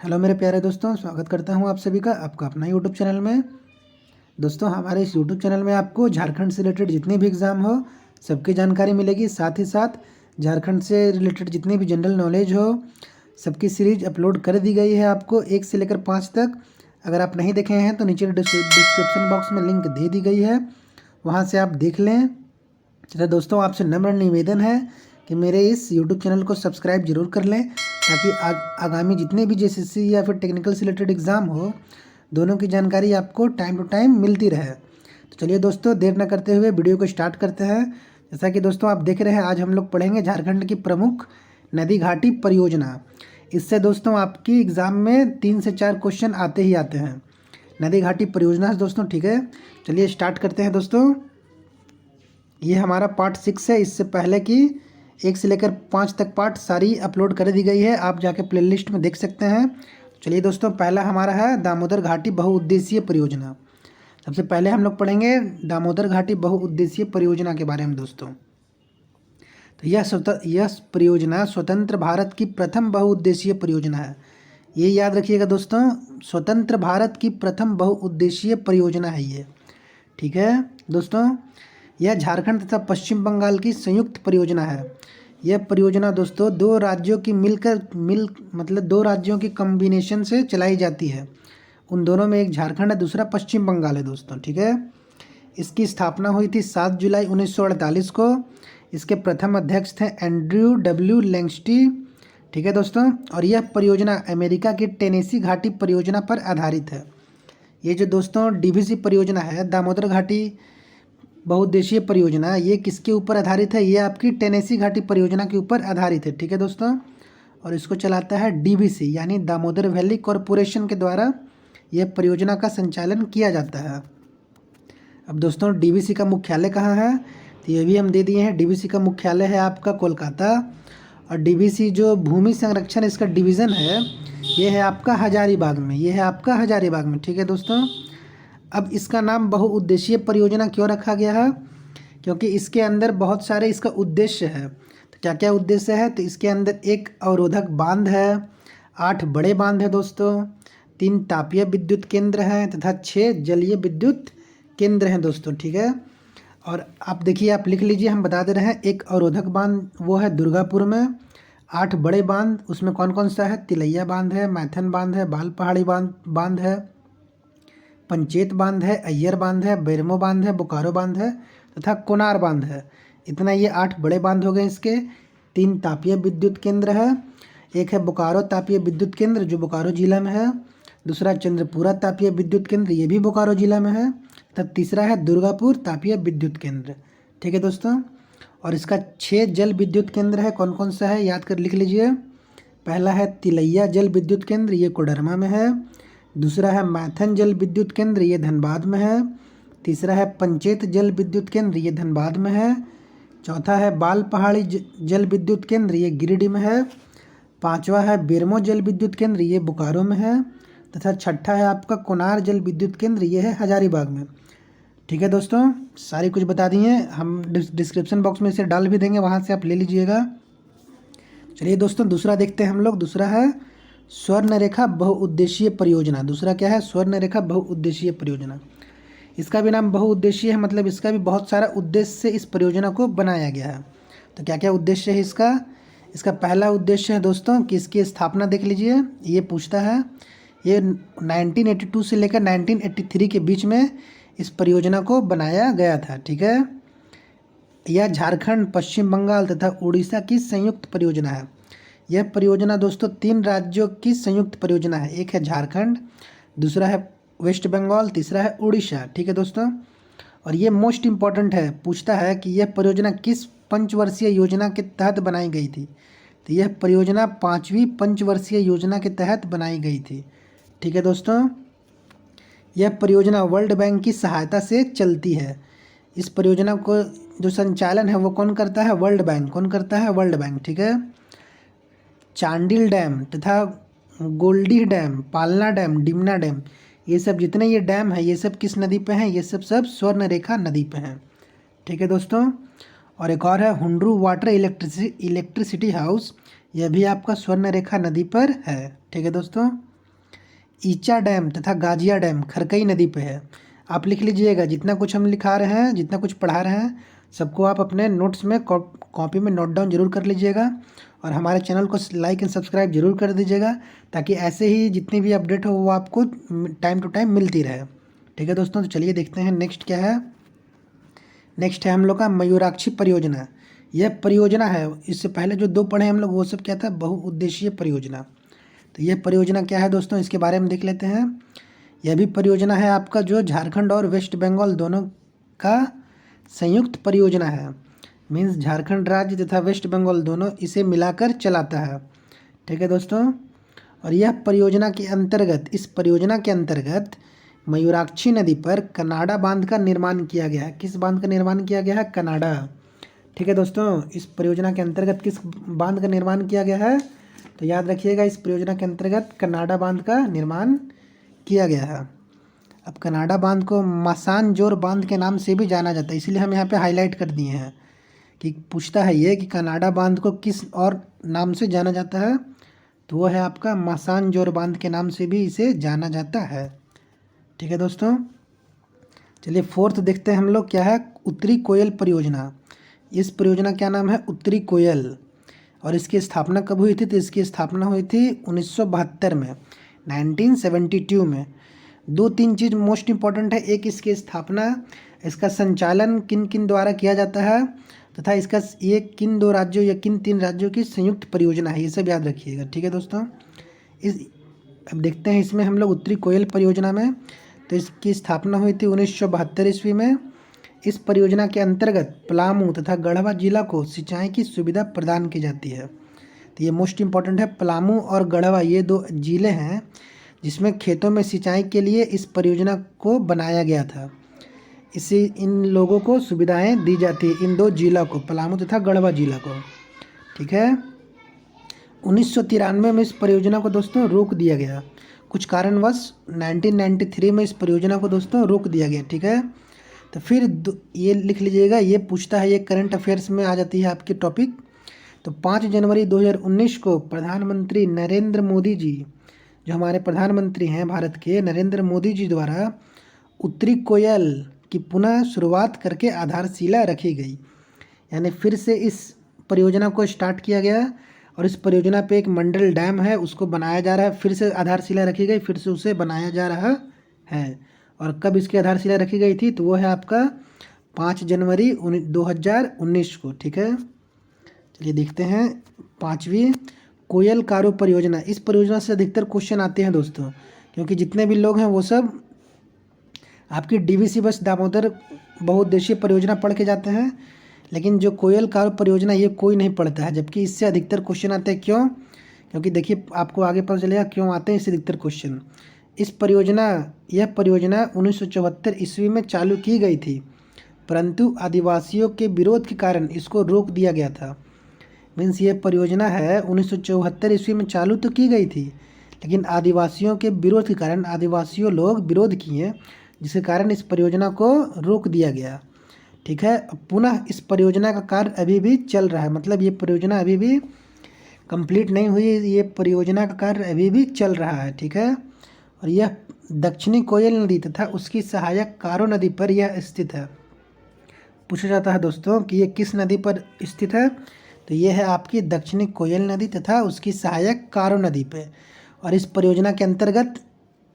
Hello मेरे प्यारे दोस्तों, स्वागत करता हूं आप सभी का आपका अपना यूट्यूब चैनल में। दोस्तों, हमारे इस यूट्यूब चैनल में आपको झारखंड से रिलेटेड जितने भी एग्ज़ाम हो सबकी जानकारी मिलेगी। साथ ही साथ झारखंड से रिलेटेड जितने भी जनरल नॉलेज हो सबकी सीरीज अपलोड कर दी गई है आपको 1 से लेकर 5 तक। अगर आप नहीं देखे हैं तो नीचे डिस्क्रिप्शन बॉक्स में लिंक दे दी गई है, वहाँ से आप देख लें। चलिए दोस्तों, आपसे नम्र निवेदन है कि मेरे इस यूट्यूब चैनल को सब्सक्राइब जरूर कर लें, ताकि आगामी जितने भी जेएसएससी या फिर टेक्निकल से रिलेटेड एग्ज़ाम हो दोनों की जानकारी आपको टाइम टू टाइम मिलती रहे। तो चलिए दोस्तों, देर न करते हुए वीडियो को स्टार्ट करते हैं। जैसा कि दोस्तों आप देख रहे हैं, आज हम लोग पढ़ेंगे झारखंड की प्रमुख नदी घाटी परियोजना। इससे दोस्तों आपकी एग्ज़ाम में 3 से 4 क्वेश्चन आते ही आते हैं नदी घाटी परियोजना से दोस्तों। ठीक है, चलिए स्टार्ट करते हैं दोस्तों। ये हमारा पार्ट 6 है। इससे पहले की 1 से लेकर 5 तक पार्ट सारी अपलोड कर दी गई है, आप जाके प्लेलिस्ट में देख सकते हैं। चलिए दोस्तों, पहला हमारा है दामोदर घाटी बहुउद्देशीय परियोजना। सबसे पहले हम लोग पढ़ेंगे दामोदर घाटी बहुउद्देशीय परियोजना के बारे में दोस्तों। तो यह परियोजना स्वतंत्र भारत की प्रथम बहुउद्देशीय परियोजना है। ये याद रखिएगा दोस्तों, स्वतंत्र भारत की प्रथम बहुउद्देशीय परियोजना है ये। ठीक है दोस्तों, यह झारखंड तथा पश्चिम बंगाल की संयुक्त परियोजना है। यह परियोजना दोस्तों दो राज्यों की कॉम्बिनेशन से चलाई जाती है। उन दोनों में एक झारखंड है, दूसरा पश्चिम बंगाल है दोस्तों। ठीक है, इसकी स्थापना हुई थी 7 जुलाई 1948 को। इसके प्रथम अध्यक्ष थे एंड्रयू डब्ल्यू लैंगस्टी। ठीक है दोस्तों, और यह परियोजना अमेरिका की टेनेसी घाटी परियोजना पर आधारित है। ये जो दोस्तों डीवीसी परियोजना है, दामोदर घाटी बहुउद्देशीय परियोजना, ये किसके ऊपर आधारित है? ये आपकी टेनेसी घाटी परियोजना के ऊपर आधारित है। ठीक है दोस्तों, और इसको चलाता है डीवीसी यानी दामोदर वैली कॉरपोरेशन के द्वारा यह परियोजना का संचालन किया जाता है। अब दोस्तों, डीवीसी का मुख्यालय कहाँ है? तो ये भी हम दे दिए हैं। डीवीसी का मुख्यालय है आपका कोलकाता, और डीवीसी जो भूमि संरक्षण इसका डिवीज़न है ये है आपका हजारीबाग में। ये है आपका हजारीबाग में। ठीक है दोस्तों, अब इसका नाम बहुउद्देशीय परियोजना क्यों रखा गया है? क्योंकि इसके अंदर बहुत सारे इसका उद्देश्य है। तो क्या क्या उद्देश्य है? तो इसके अंदर एक अवरोधक बांध है, 8 बड़े बांध है दोस्तों, 3 तापीय विद्युत केंद्र हैं तथा 6 जलीय विद्युत केंद्र हैं दोस्तों। ठीक है, और आप देखिए, आप लिख लीजिए, हम बता दे रहे हैं। एक अवरोधक बांध वो है दुर्गापुर में। 8 बड़े बांध उसमें कौन कौन सा है? तिलैया बांध है, मैथन बांध है, बाल पहाड़ी बांध है, पंचेत बांध है, अय्यर बांध है, बेरमो बांध है, बोकारो बांध है तथा कोनार बांध है। इतना ये 8 बड़े बांध हो गए इसके। 3 तापीय विद्युत केंद्र है। एक है बोकारो तापीय विद्युत केंद्र जो बोकारो जिला में है, दूसरा चंद्रपुरा तापीय विद्युत केंद्र ये भी बोकारो जिला में है, तथा तीसरा है दुर्गापुर तापीय विद्युत केंद्र। ठीक है दोस्तों, और इसका 6 जल विद्युत केंद्र है। कौन कौन सा है याद कर लिख लीजिए। पहला है तिलैया जल विद्युत केंद्र, ये कोडरमा में है। दूसरा है मैथन जल विद्युत केंद्र, ये धनबाद में है। तीसरा है पंचेत जल विद्युत केंद्र, ये धनबाद में है। चौथा है बाल पहाड़ी जल विद्युत केंद्र, ये गिरिडीह में है। पांचवा है बेरमो जल विद्युत केंद्र, ये बोकारो में है। तथा छठा है आपका कोनार जल विद्युत केंद्र, ये है हजारीबाग में। ठीक है दोस्तों, सारी कुछ बता दिए। हम डिस्क्रिप्शन बॉक्स में इसे डाल भी देंगे, वहाँ से आप ले लीजिएगा। चलिए दोस्तों, दूसरा देखते हैं हम लोग। दूसरा है स्वर्ण रेखा बहुउद्देशीय परियोजना। दूसरा क्या है? स्वर्ण रेखा बहुउद्देशीय परियोजना। इसका भी नाम बहुउद्देशीय है, मतलब इसका भी बहुत सारा उद्देश्य से इस परियोजना को बनाया गया है। तो क्या क्या उद्देश्य है इसका? इसका पहला उद्देश्य है दोस्तों कि इसकी स्थापना देख लीजिए। ये पूछता है, ये 1982 से लेकर 1983 के बीच में इस परियोजना को बनाया गया था। ठीक है, यह झारखंड, पश्चिम बंगाल तथा उड़ीसा की संयुक्त परियोजना है। यह परियोजना दोस्तों 3 राज्यों की संयुक्त परियोजना है। एक है झारखंड, दूसरा है वेस्ट बंगाल, तीसरा है उड़ीसा। ठीक है दोस्तों, और ये मोस्ट इम्पॉर्टेंट है, पूछता है कि यह परियोजना किस पंचवर्षीय योजना के तहत बनाई गई थी? तो यह परियोजना 5वीं पंचवर्षीय योजना के तहत बनाई गई थी। ठीक है दोस्तों, यह परियोजना वर्ल्ड बैंक की सहायता से चलती है। इस परियोजना को जो संचालन है वो कौन करता है? World bank. कौन करता है? World bank. ठीक है, चांडिल डैम तथा गोल्डी डैम, पालना डैम, डिमना डैम, ये सब जितने ये डैम है ये सब किस नदी पे हैं? ये सब स्वर्ण रेखा नदी पे हैं। ठीक है दोस्तों, और एक और है हुंड्रू वाटर इलेक्ट्रिसिटी हाउस, यह भी आपका स्वर्ण रेखा नदी पर है। ठीक है दोस्तों, ईचा डैम तथा गाजिया डैम खरकई नदी पे है। आप लिख लीजिएगा, जितना कुछ हम लिखा रहे हैं, जितना कुछ पढ़ा रहे हैं, सबको आप अपने नोट्स में कॉपी में नोट डाउन जरूर कर लीजिएगा और हमारे चैनल को लाइक एंड सब्सक्राइब जरूर कर दीजिएगा, ताकि ऐसे ही जितनी भी अपडेट हो वो आपको टाइम टू टाइम मिलती रहे। ठीक है दोस्तों, तो चलिए देखते हैं नेक्स्ट क्या है। नेक्स्ट है हम लोग का मयूराक्षी परियोजना। यह परियोजना है, इससे पहले जो दो पढ़े हम लोग वो सब क्या था, बहुउद्देशीय परियोजना। तो यह परियोजना क्या है दोस्तों, इसके बारे में देख लेते हैं। यह भी परियोजना है आपका जो झारखंड और वेस्ट बंगाल दोनों का संयुक्त परियोजना है। मीन्स झारखंड राज्य तथा वेस्ट बंगाल दोनों इसे मिलाकर चलाता है। ठीक है दोस्तों, और यह परियोजना के अंतर्गत, इस परियोजना के अंतर्गत मयूराक्षी नदी पर कनाडा बांध का निर्माण किया गया है। किस बांध का निर्माण किया गया है? कनाडा। ठीक है दोस्तों, इस परियोजना के अंतर्गत किस बांध का निर्माण किया गया है? तो याद रखिएगा, इस परियोजना के अंतर्गत कनाडा बांध का निर्माण किया गया है। अब कनाडा बांध को मासानजोर बांध के नाम से भी जाना जाता है, इसलिए हम यहाँ पे हाईलाइट कर दिए हैं कि पूछता है ये कि कनाडा बांध को किस और नाम से जाना जाता है, तो वो है आपका मासानजोर बांध के नाम से भी इसे जाना जाता है। ठीक है दोस्तों, चलिए फोर्थ देखते हैं हम लोग क्या है। उत्तरी कोयल परियोजना। इस परियोजना क्या नाम है? उत्तरी कोयल। और इसकी स्थापना कब हुई थी? तो इसकी स्थापना हुई थी 1972 में, 1972 में। दो तीन चीज़ मोस्ट इम्पॉर्टेंट है। एक, इसकी स्थापना, इसका संचालन किन किन द्वारा किया जाता है, तथा इसका ये किन दो राज्यों या किन तीन राज्यों की संयुक्त परियोजना है, ये सब याद रखिएगा। ठीक है दोस्तों, अब देखते हैं इसमें हम लोग उत्तरी कोयल परियोजना में। तो इसकी स्थापना हुई थी 1972 ईस्वी में। इस परियोजना के अंतर्गत पलामू तथा गढ़वा जिला को सिंचाई की सुविधा प्रदान की जाती है। तो ये मोस्ट इम्पॉर्टेंट है। पलामू और गढ़वा ये दो जिले हैं जिसमें खेतों में सिंचाई के लिए इस परियोजना को बनाया गया था। इससे इन लोगों को सुविधाएं दी जाती है, इन दो जिला को, पलामू तथा गढ़वा जिला को। ठीक है, 1993 में इस परियोजना को दोस्तों रोक दिया गया, कुछ कारणवश 1993 में इस परियोजना को दोस्तों रोक दिया गया। ठीक है, तो फिर ये लिख लीजिएगा, ये पूछता है, ये करंट अफेयर्स में आ जाती है आपकी टॉपिक। तो 5 जनवरी 2019 को प्रधानमंत्री नरेंद्र मोदी जी, जो हमारे प्रधानमंत्री हैं भारत के, नरेंद्र मोदी जी द्वारा उत्तरी कोयल की पुनः शुरुआत करके आधारशिला रखी गई। यानी फिर से इस परियोजना को स्टार्ट किया गया और इस परियोजना पे एक मंडल डैम है, उसको बनाया जा रहा है। फिर से आधारशिला रखी गई, फिर से उसे बनाया जा रहा है। और कब इसकी आधारशिला रखी गई थी? तो वो है आपका 5 जनवरी 2019 को। ठीक है, चलिए देखते हैं 5वीं कोयल कारो परियोजना। इस परियोजना से अधिकतर क्वेश्चन आते हैं दोस्तों, क्योंकि जितने भी लोग हैं वो सब आपकी डीवीसी बस दामोदर बहुउद्देशीय परियोजना पढ़ के जाते हैं, लेकिन जो कोयल कारो परियोजना ये कोई नहीं पढ़ता है, जबकि इससे अधिकतर क्वेश्चन आते हैं। क्यों? क्योंकि देखिए आपको आगे पता चलेगा क्यों आते हैं इससे अधिकतर क्वेश्चन। यह परियोजना 1974 ईस्वी में चालू की गई थी, परंतु आदिवासियों के विरोध के कारण इसको रोक दिया गया था। मीन्स ये परियोजना है 1974 ईस्वी में चालू तो की गई थी, लेकिन आदिवासियों के विरोध के कारण आदिवासियों लोग विरोध किए, जिसके कारण इस परियोजना को रोक दिया गया। ठीक है, पुनः इस परियोजना का कार्य अभी भी चल रहा है, मतलब ये परियोजना अभी भी कंप्लीट नहीं हुई, ये परियोजना का कार्य अभी भी चल रहा है। ठीक है, और यह दक्षिणी कोयल नदी तथा उसकी सहायक कारो नदी पर यह स्थित है। पूछा जाता है दोस्तों कि ये किस नदी पर स्थित है? तो ये है आपकी दक्षिणी कोयल नदी तथा उसकी सहायक कारो नदी पे। और इस परियोजना के अंतर्गत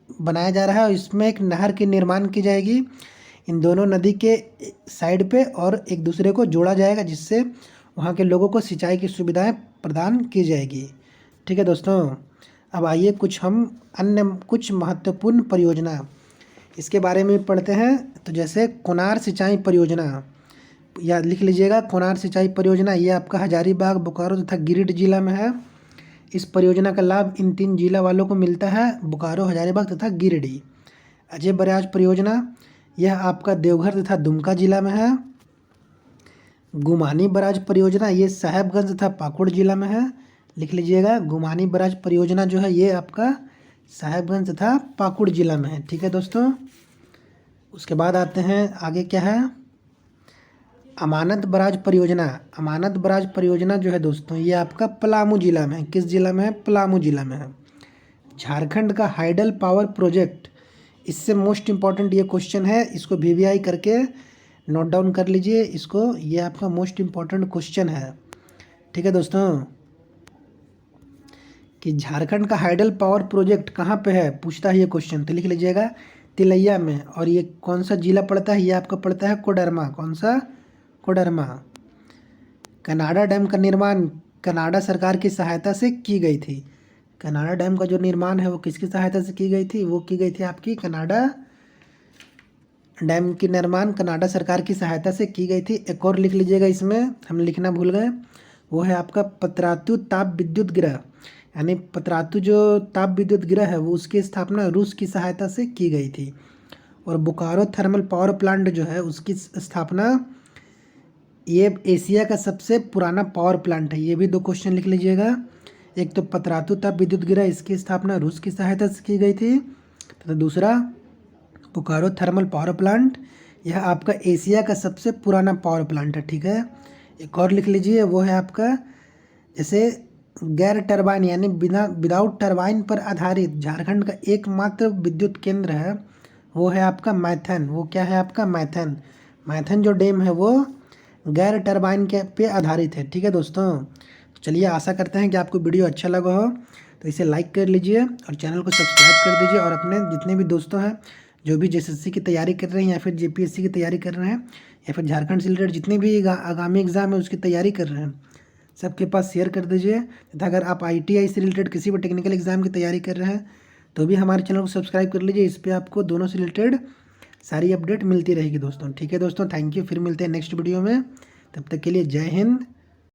बनाया जा रहा है और इसमें एक नहर की निर्माण की जाएगी इन दोनों नदी के साइड पे, और एक दूसरे को जोड़ा जाएगा, जिससे वहाँ के लोगों को सिंचाई की सुविधाएं प्रदान की जाएगी। ठीक है दोस्तों, अब आइए कुछ महत्वपूर्ण परियोजना इसके बारे में पढ़ते हैं। तो जैसे कोनार सिंचाई परियोजना, याद लिख लीजिएगा, कोनार सिंचाई परियोजना ये आपका हजारीबाग, बोकारो तथा गिरिडीह जिला में है। इस परियोजना का लाभ इन 3 जिला वालों को मिलता है, बोकारो, हजारीबाग तथा गिरिडीह। अजय बराज परियोजना यह आपका देवघर तथा दुमका जिला में है। गुमानी बराज परियोजना ये साहेबगंज तथा पाकुड़ जिला में है। लिख लीजिएगा, गुमानी बराज परियोजना जो है ये आपका साहेबगंज तथा पाकुड़ जिला में है। ठीक है दोस्तों, उसके बाद आते हैं आगे क्या है, अमानत बराज परियोजना। अमानत बराज परियोजना जो है दोस्तों ये आपका पलामू जिला में है। किस जिला में है? पलामू जिला में है। झारखंड का हाइडल पावर प्रोजेक्ट, इससे मोस्ट इम्पॉर्टेंट ये क्वेश्चन है, इसको वीवीआई करके नोट डाउन कर लीजिए इसको, ये आपका मोस्ट इम्पॉर्टेंट क्वेश्चन है। ठीक है दोस्तों, कि झारखंड का हाइडल पावर प्रोजेक्ट कहाँ पे है, पूछता है ये क्वेश्चन, तो लिख लीजिएगा तिलैया में। और ये कौन सा जिला पड़ता है, ये आपका पड़ता है कोडरमा। कौन सा? कोडरमा। कनाडा डैम का निर्माण कनाडा सरकार की सहायता से की गई थी। कनाडा डैम का जो निर्माण है वो किसकी सहायता से की गई थी? वो की गई थी आपकी कनाडा डैम की निर्माण कनाडा सरकार की सहायता से की गई थी। एक और लिख लीजिएगा, इसमें हम लिखना भूल गए, वो है आपका पतरातू ताप विद्युत गृह, यानी पतरातू जो ताप विद्युत गृह है वो उसकी स्थापना रूस की सहायता से की गई थी। और बोकारो थर्मल पावर प्लांट जो है उसकी स्थापना, ये एशिया का सबसे पुराना पावर प्लांट है। ये भी दो क्वेश्चन लिख लीजिएगा, एक तो पतरातू ताप विद्युत गृह, इसकी स्थापना रूस की सहायता से की गई थी, तथा दूसरा बोकारो थर्मल पावर प्लांट, यह आपका एशिया का सबसे पुराना पावर प्लांट है। ठीक है, एक और लिख लीजिए, वो है आपका जैसे गैर टरबाइन यानी बिना विदाउट टरबाइन पर आधारित झारखंड का एकमात्र विद्युत केंद्र है, वो है आपका मैथन। वो क्या है आपका? मैथन। मैथन जो डैम है वो गैर टरबाइन के पे आधारित है। ठीक है दोस्तों, चलिए आशा करते हैं कि आपको वीडियो अच्छा लगा हो, तो इसे लाइक कर लीजिए और चैनल को सब्सक्राइब कर दीजिए। और अपने जितने भी दोस्तों हैं जो भी जेएसएससी की तैयारी कर रहे हैं या फिर जेपीएससी की तैयारी कर रहे हैं या फिर झारखंड से रिलेटेड जितने भी आगामी एग्जाम है उसकी तैयारी कर रहे हैं, सबके पास शेयर कर दीजिए। तथा अगर आप आईटीआई से रिलेटेड किसी भी टेक्निकल एग्जाम की तैयारी कर रहे हैं तो भी हमारे चैनल को सब्सक्राइब कर लीजिए, इस पर आपको दोनों से रिलेटेड सारी अपडेट मिलती रहेगी दोस्तों। ठीक है दोस्तों, थैंक यू, फिर मिलते हैं नेक्स्ट वीडियो में, तब तक के लिए जय हिंद,